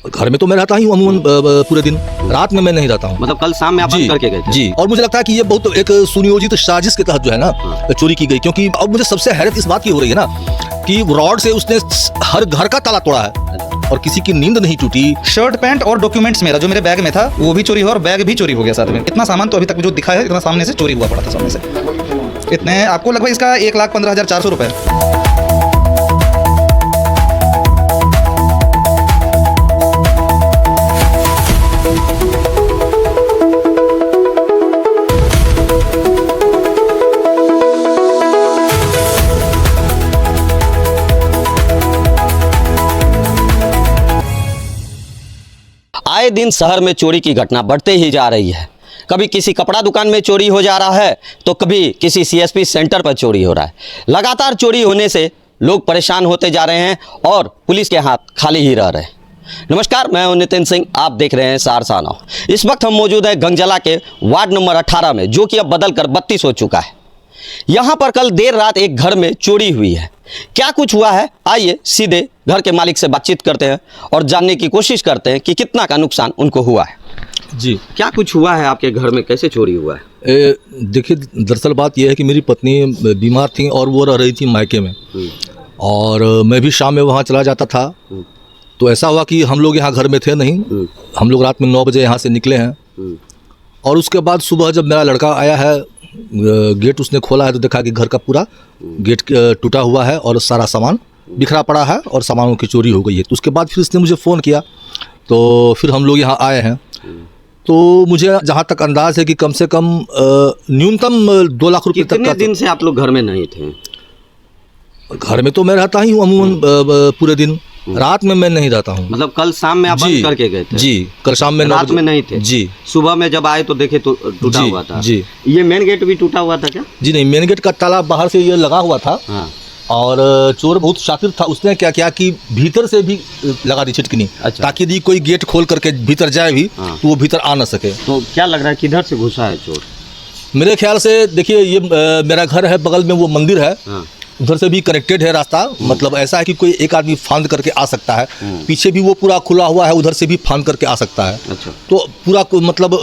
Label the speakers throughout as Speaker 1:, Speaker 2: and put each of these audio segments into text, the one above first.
Speaker 1: घर में तो मैं रहता ही हूँ अमूमन पूरे दिन, रात में मैं नहीं रहता हूँ।
Speaker 2: मतलब कल शाम में आप बंद करके गए थे?
Speaker 1: जी, और मुझे लगता है कि ये बहुत एक सुनियोजित साजिश के तहत जो है ना चोरी की गई, क्योंकि अब मुझे सबसे हैरत इस बात की हो रही है ना कि रॉड से उसने हर घर का ताला तोड़ा है और किसी की नींद नहीं टूटी।
Speaker 3: शर्ट पैंट और डॉक्यूमेंट्स मेरा जो मेरे बैग में था वो भी चोरी हुआ और बैग भी चोरी हो गया साथ में। इतना सामान तो अभी तक जो दिखा है इतना सामने से चोरी हुआ पड़ा था सामने से। इतने आपको लगभग इसका 1,15,400 रुपये।
Speaker 2: आए दिन शहर में चोरी की घटना बढ़ते ही जा रही है। कभी किसी कपड़ा दुकान में चोरी हो जा रहा है तो कभी किसी सीएसपी सेंटर पर चोरी हो रहा है। लगातार चोरी होने से लोग परेशान होते जा रहे हैं और पुलिस के हाथ खाली ही रह रहे हैं। नमस्कार, मैं हूं नितिन सिंह, आप देख रहे हैं सहरसा नाउ। इस वक्त हम मौजूद हैं गंगजला के वार्ड नंबर 18 में, जो कि अब बदल कर 32 हो चुका है। यहाँ पर कल देर रात एक घर में चोरी हुई है। क्या कुछ हुआ है, आइए सीधे घर के मालिक से बातचीत करते हैं और जानने की कोशिश करते हैं कि कितना का नुकसान उनको हुआ है।
Speaker 1: जी,
Speaker 2: क्या कुछ हुआ है आपके घर में, कैसे चोरी हुआ है?
Speaker 1: देखिए, दरअसल बात यह है कि मेरी पत्नी बीमार थी और वो रह रही थी मायके में, और मैं भी शाम में वहाँ चला जाता था। तो ऐसा हुआ कि हम लोग यहाँ घर में थे नहीं, हम लोग रात में 9 बजे यहाँ से निकले हैं। और उसके बाद सुबह जब मेरा लड़का आया है, गेट उसने खोला है तो देखा कि घर का पूरा गेट टूटा हुआ है और सारा सामान बिखरा पड़ा है और सामानों की चोरी हो गई है। तो उसके बाद फिर इसने मुझे फ़ोन किया, तो फिर हम लोग यहाँ आए हैं। तो मुझे जहाँ तक अंदाज़ है कि कम से कम न्यूनतम 2 लाख रुपये तक का।
Speaker 2: कितने दिन से आप लोग घर में नहीं थे?
Speaker 1: घर में तो मैं रहता ही हूँ अमूमन पूरे दिन, रात में मैं नहीं रहता हूँ।
Speaker 2: मतलब कल शाम में आप बंद करके गए थे?
Speaker 1: जी, कल शाम में
Speaker 2: रात में नहीं थे?
Speaker 1: जी,
Speaker 2: सुबह में जब आए तो देखे तो टूटा हुआ था।
Speaker 1: जी,
Speaker 2: ये मेन गेट भी टूटा हुआ था क्या?
Speaker 1: जी नहीं, मेन गेट का ताला बाहर से ये लगा हुआ था।
Speaker 2: हाँ।
Speaker 1: और चोर बहुत शातिर था, उसने क्या किया कि भीतर से भी लगा दी छिटकनी।
Speaker 2: अच्छा।
Speaker 1: ताकि यदि कोई गेट खोल करके भीतर जाए भी तो वो भीतर आ ना सके।
Speaker 2: तो क्या लग रहा है किधर से घुसा है चोर?
Speaker 1: मेरे ख्याल से देखिए, ये मेरा घर है, बगल में वो मंदिर है, उधर से भी कनेक्टेड है रास्ता। मतलब ऐसा है कि कोई एक आदमी फांद करके आ सकता है, पीछे भी वो पूरा खुला हुआ है, उधर से भी फांद करके आ सकता है।
Speaker 2: अच्छा।
Speaker 1: तो पूरा मतलब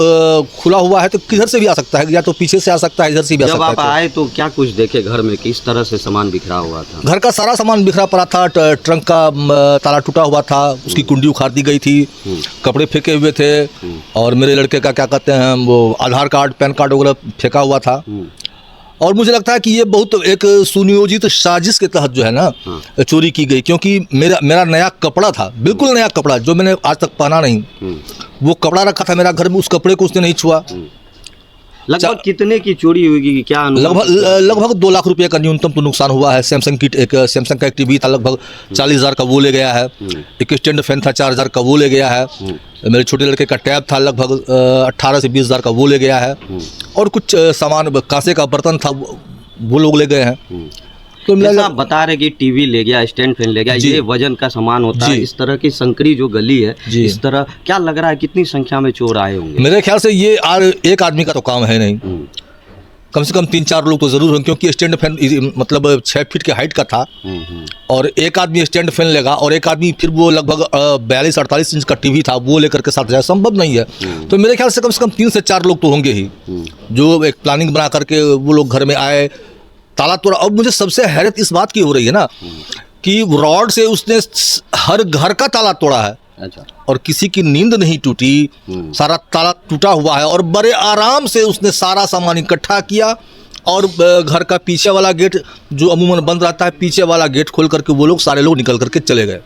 Speaker 1: खुला हुआ है तो किधर से भी आ सकता है, या तो पीछे से आ सकता है, इधर से भी आ सकता है।
Speaker 2: जब आप आए तो क्या कुछ देखे घर में, किस तरह से सामान बिखरा हुआ था?
Speaker 1: घर का सारा सामान बिखरा पड़ा था, ट्रंक का ताला टूटा हुआ था, उसकी कुंडी उखाड़ दी गई थी, कपड़े फेंके हुए थे, और मेरे लड़के का क्या कहते हैं वो आधार कार्ड, पैन कार्ड वगैरह फेंका हुआ था। और मुझे लगता है कि ये बहुत एक सुनियोजित साजिश के तहत जो है ना चोरी की गई, क्योंकि मेरा नया कपड़ा था, बिल्कुल नया कपड़ा जो मैंने आज तक पहना नहीं, वो कपड़ा रखा था मेरा घर में, उस कपड़े को उसने नहीं छुआ।
Speaker 2: लगभग कितने की चोरी होगी, क्या
Speaker 1: लगभग 2 लाख रुपए का न्यूनतम तो नुकसान हुआ है। सैमसंग का एक टीवी था, लगभग 40,000 का वो ले गया है। एक स्टैंड फैन था, 4,000 का वो ले गया है। मेरे छोटे लड़के का टैब था, लगभग 18 से 20,000 का वो ले गया है। और कुछ सामान, कांसे का बर्तन था, वो लोग ले गए हैं। तो
Speaker 2: आप बता रहे कि टीवी ले गया, स्टैंड फैन ले गया, ये वजन का सामान होता है। इस तरह की संकरी जो गली है, इस तरह क्या लग रहा है कितनी संख्या में चोर आए होंगे?
Speaker 1: मेरे ख्याल से ये एक आदमी का तो काम है नहीं, कम से कम 3-4 लोग तो जरूर होंगे, क्योंकि स्टैंड फैन मतलब 6 फीट के हाइट का था। और एक आदमी स्टैंड फैन लेगा और एक आदमी फिर वो लगभग 42-48 इंच का टीवी था वो लेकर के साथ जाए, संभव नहीं है। तो मेरे ख्याल से कम 3 से 4 लोग तो होंगे ही, जो एक प्लानिंग बना करके वो लोग घर में आए, ताला तोड़ा। अब मुझे सबसे हैरत इस बात की हो रही है ना कि रॉड से उसने हर घर का ताला तोड़ा है।
Speaker 2: अच्छा।
Speaker 1: और किसी की नींद नहीं टूटी, सारा ताला टूटा हुआ है, और बड़े आराम से उसने सारा सामान इकट्ठा किया और घर का पीछे वाला गेट जो अमूमन बंद रहता है, पीछे वाला गेट खोल करके वो लोग सारे लोग निकल करके चले गए।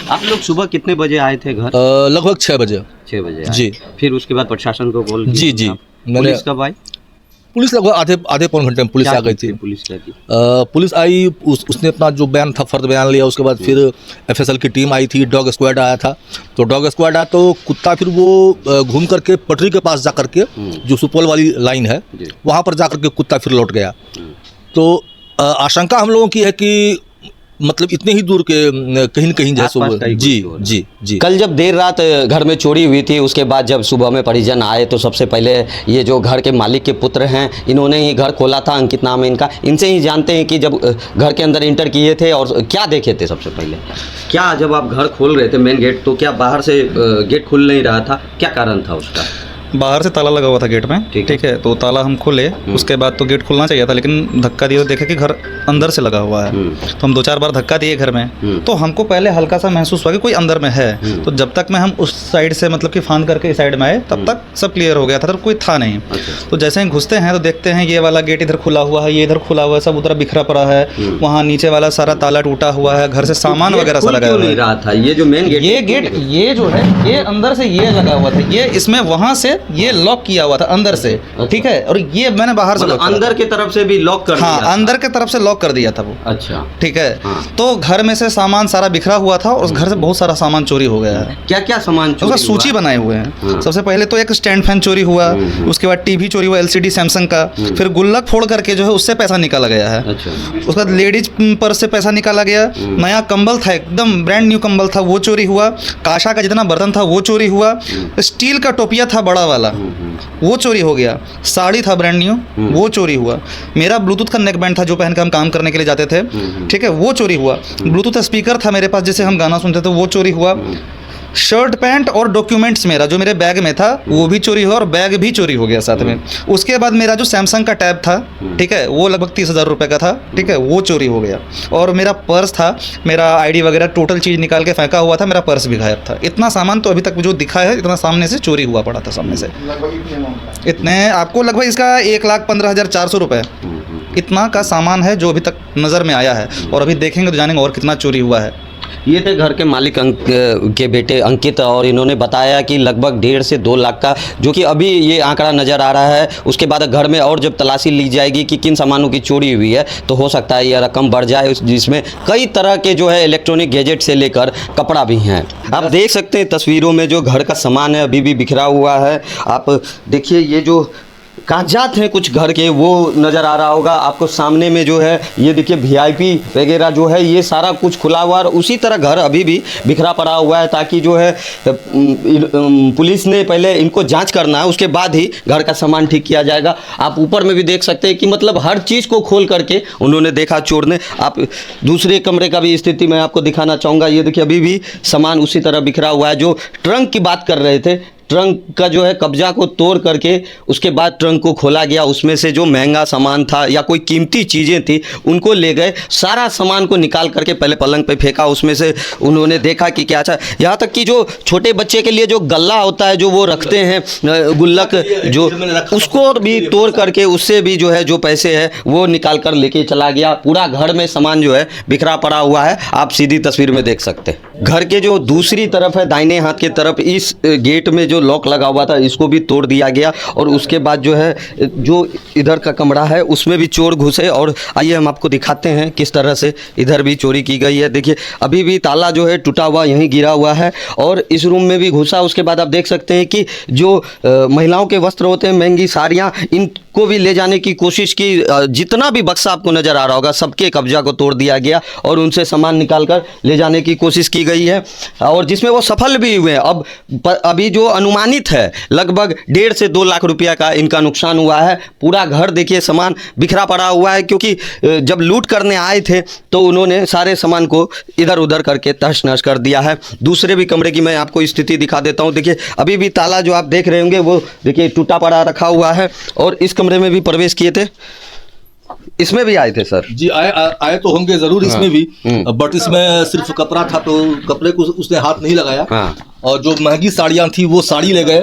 Speaker 2: आप लोग सुबह कितने बजे आए थे घर?
Speaker 1: लगभग 6 बजे।
Speaker 2: 6 बजे
Speaker 1: जी।
Speaker 2: फिर उसके बाद प्रशासन को कॉल?
Speaker 1: जी,
Speaker 2: पुलिस कब आई?
Speaker 1: पुलिस लगभग आधे पौन घंटे में पुलिस आ गई थी।
Speaker 2: पुलिस क्या की?
Speaker 1: पुलिस आई, उसने अपना जो बयान था फर्द बयान लिया। उसके बाद फिर FSL की टीम आई थी, डॉग स्क्वाड आया था। तो डॉग स्क्वाड आया तो कुत्ता फिर वो घूम करके पटरी के पास जा करके, जो सुपौल वाली लाइन है वहाँ पर जा करके कुत्ता फिर लौट गया। तो आशंका हम लोगों की है कि मतलब इतने ही दूर के कहीं न कहीं जैसे
Speaker 2: आसपास का ही
Speaker 1: जी
Speaker 2: कुछ हो रहा है।
Speaker 1: जी जी।
Speaker 2: कल जब देर रात घर में चोरी हुई थी, उसके बाद जब सुबह में परिजन आए तो सबसे पहले ये जो घर के मालिक के पुत्र हैं, इन्होंने ही घर खोला था, अंकित नाम है इनका। इनसे ही जानते हैं कि जब घर के अंदर इंटर किए थे और क्या देखे थे सबसे पहले। क्या जब आप घर खोल रहे थे मेन गेट, तो क्या बाहर से गेट खुल नहीं रहा था, क्या कारण था उसका?
Speaker 3: बाहर से ताला लगा हुआ था गेट में,
Speaker 2: ठीक है।
Speaker 3: ठीक है, तो ताला हम खोले, उसके बाद तो गेट खुलना चाहिए था, लेकिन धक्का दिए तो देखे कि घर अंदर से लगा हुआ है। तो हम 2-4 बार धक्का दिए घर में, तो हमको पहले हल्का सा महसूस हुआ कि कोई अंदर में है। तो जब तक मैं हम उस साइड से मतलब कि फांद करके इस साइड में आए, तब तक सब क्लियर हो गया था, तो कोई था नहीं। तो जैसे ही घुसते हैं तो देखते हैं ये वाला गेट इधर खुला हुआ है, ये इधर खुला हुआ है, सब उधर बिखरा पड़ा है, वहाँ नीचे वाला सारा ताला टूटा हुआ है, घर से सामान वगैरह सा लगा
Speaker 2: क्यों
Speaker 3: हुआ
Speaker 2: नहीं
Speaker 3: है।
Speaker 2: रहा था? ये जो मेन गेट,
Speaker 3: ये गेट, ये जो है, ये अंदर से ये लगा हुआ था, ये इसमें वहां से ये लॉक किया हुआ था अंदर से, ठीक है, और ये मैंने बाहर से
Speaker 2: मतलब
Speaker 3: लॉक करा
Speaker 2: अंदर
Speaker 3: था।
Speaker 2: की तरफ से भी लॉक कर
Speaker 3: हाँ,
Speaker 2: दिया था।
Speaker 3: अंदर के तरफ से लॉक कर दिया था वो,
Speaker 2: अच्छा,
Speaker 3: ठीक है।
Speaker 2: हाँ।
Speaker 3: तो घर में से सामान सारा बिखरा हुआ था और उस घर से बहुत सारा सामान चोरी हो गया है।
Speaker 2: क्या क्या सामान चोरी
Speaker 3: उसका सूची
Speaker 2: हुआ?
Speaker 3: बनाए हुए हैं।
Speaker 2: हाँ।
Speaker 3: सबसे पहले तो एक स्टैंड फैन चोरी हुआ, उसके बाद टीवी चोरी हुआ एलसीडी सैमसंग का, फिर गुल्लक फोड़ करके जो है उससे पैसा निकाला गया है।
Speaker 2: अच्छा,
Speaker 3: उसके बाद लेडीज पर्स से पैसा निकाला गया, नया कंबल था, एकदम ब्रांड न्यू कंबल था, वो चोरी हुआ, काशा का जितना बर्तन था वो चोरी हुआ, स्टील का टोपिया था बड़ा वाला, वो चोरी हो गया, साड़ी था ब्रांड न्यू, वो चोरी हुआ, मेरा ब्लूटूथ का नेक बैंड था जो पहन के हम काम करने के लिए जाते थे, ठीक है, वो चोरी हुआ, ब्लूटूथ स्पीकर था मेरे पास जिससे हम गाना सुनते थे, वो चोरी हुआ, शर्ट पैंट और डॉक्यूमेंट्स मेरा जो मेरे बैग में था वो भी चोरी हुआ और बैग भी चोरी हो गया साथ में। उसके बाद मेरा जो सैमसंग का टैब था, ठीक है, वो लगभग 30,000 रुपये का था, ठीक है, वो चोरी हो गया। और मेरा पर्स था, मेरा आईडी वगैरह टोटल चीज़ निकाल के फेंका हुआ था, मेरा पर्स भी गायब था। इतना सामान तो अभी तक जो दिखा है, इतना सामने से चोरी हुआ पड़ा था सामने से। इतने आपको लगभग इसका 1,15,400 रुपये, इतना का सामान है जो अभी तक नज़र में आया है, और अभी देखेंगे तो जानेंगे और कितना चोरी हुआ है।
Speaker 2: ये थे घर के मालिक के बेटे अंकित, और इन्होंने बताया कि लगभग 1.5 से 2 लाख का, जो कि अभी ये आंकड़ा नज़र आ रहा है। उसके बाद घर में और जब तलाशी ली जाएगी कि किन सामानों की चोरी हुई है, तो हो सकता है यह रकम बढ़ जाए, जिसमें कई तरह के जो है इलेक्ट्रॉनिक गैजेट से लेकर कपड़ा भी हैं। आप देख सकते हैं तस्वीरों में जो घर का सामान है अभी भी बिखरा हुआ है। आप देखिए, ये जो कागजात हैं कुछ घर के, वो नज़र आ रहा होगा आपको सामने में, जो है ये देखिए वीआईपी वगैरह जो है, ये सारा कुछ खुला हुआ है। और उसी तरह घर अभी भी बिखरा पड़ा हुआ है, ताकि जो है पुलिस ने पहले इनको जांच करना है, उसके बाद ही घर का सामान ठीक किया जाएगा। आप ऊपर में भी देख सकते हैं कि मतलब हर चीज़ को खोल करके उन्होंने देखा चोर ने। आप दूसरे कमरे का भी स्थिति मैं आपको दिखाना चाहूँगा। ये देखिए अभी भी सामान उसी तरह बिखरा हुआ है। जो ट्रंक की बात कर रहे थे, ट्रंक का जो है कब्जा को तोड़ करके उसके बाद ट्रंक को खोला गया, उसमें से जो महंगा सामान था या कोई कीमती चीज़ें थी उनको ले गए। सारा सामान को निकाल करके पहले पलंग पे फेंका, उसमें से उन्होंने देखा कि क्या अच्छा, यहाँ तक कि जो छोटे बच्चे के लिए जो गल्ला होता है जो वो रखते हैं गुल्लक, जो उसको भी तोड़ करके उससे भी जो है जो पैसे है वो निकाल कर लेके चला गया। पूरा घर में सामान जो है बिखरा पड़ा हुआ है, आप सीधी तस्वीर में देख सकते हैं। घर के जो दूसरी तरफ है, दाहिने हाथ की तरफ, इस गेट में जो लॉक लगा हुआ था इसको भी तोड़ दिया गया। और उसके बाद जो है जो इधर का कमरा है उसमें भी चोर घुसे, और आइए हम आपको दिखाते हैं किस तरह से इधर भी चोरी की गई है। देखिए अभी भी ताला जो है टूटा हुआ यहीं गिरा हुआ है, और इस रूम में भी घुसा। उसके बाद आप देख सकते हैं कि जो महिलाओं के वस्त्र होते हैं, महंगी साड़ियाँ, इनको भी ले जाने की कोशिश की। जितना भी बक्सा आपको नज़र आ रहा होगा सबके कब्जा को तोड़ दिया गया और उनसे सामान निकाल कर ले जाने की कोशिश की गई है, और जिसमें वो सफल भी हुए हैं। अब अभी जो अनुमानित है लगभग 1.5 से 2 लाख रुपया का इनका नुकसान हुआ है। पूरा घर देखिए सामान बिखरा पड़ा हुआ है, क्योंकि जब लूट करने आए थे तो उन्होंने सारे सामान को इधर उधर करके तहस नहस कर दिया है। दूसरे भी कमरे की मैं आपको स्थिति दिखा देता हूँ। देखिए अभी भी ताला जो आप देख रहे होंगे वो देखिए टूटा पड़ा रखा हुआ है, और इस कमरे में भी प्रवेश किए थे, इसमें भी आए थे सर?
Speaker 1: जी आए तो होंगे जरूर इसमें भी, बट इसमें सिर्फ कपड़ा था तो कपड़े को उसने हाथ नहीं लगाया। और जो महंगी साड़ियाँ थी वो साड़ी ले गए,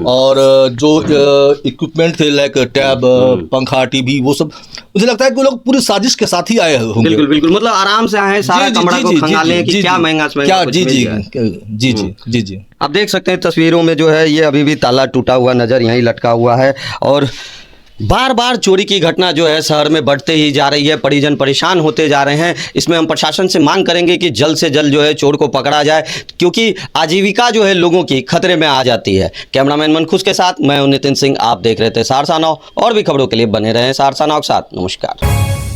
Speaker 1: और जो इक्विपमेंट थे लाइक टैब, पंखा, टीवी, वो सब मुझे लगता है कि वो लोग पूरी साजिश के साथ ही आए होंगे।
Speaker 2: बिल्कुल बिल्कुल, मतलब आराम से आए, सारा कमरा को खंगाले कि क्या महंगा से महंगा कुछ मिल जाए।
Speaker 1: जी जी जी जी।
Speaker 2: आप देख सकते हैं तस्वीरों में जो है ये अभी भी ताला टूटा हुआ नजर यहीं लटका हुआ है, और बार बार चोरी की घटना जो है शहर में बढ़ते ही जा रही है। परिजन परेशान होते जा रहे हैं। इसमें हम प्रशासन से मांग करेंगे कि जल्द से जल्द जो है चोर को पकड़ा जाए, क्योंकि आजीविका जो है लोगों की खतरे में आ जाती है। कैमरामैन मनखुश के साथ मैं हूं नितिन सिंह, आप देख रहे थे सहरसा नाउ। और भी खबरों के लिए बने रहें सहरसा नाउ के साथ। नमस्कार।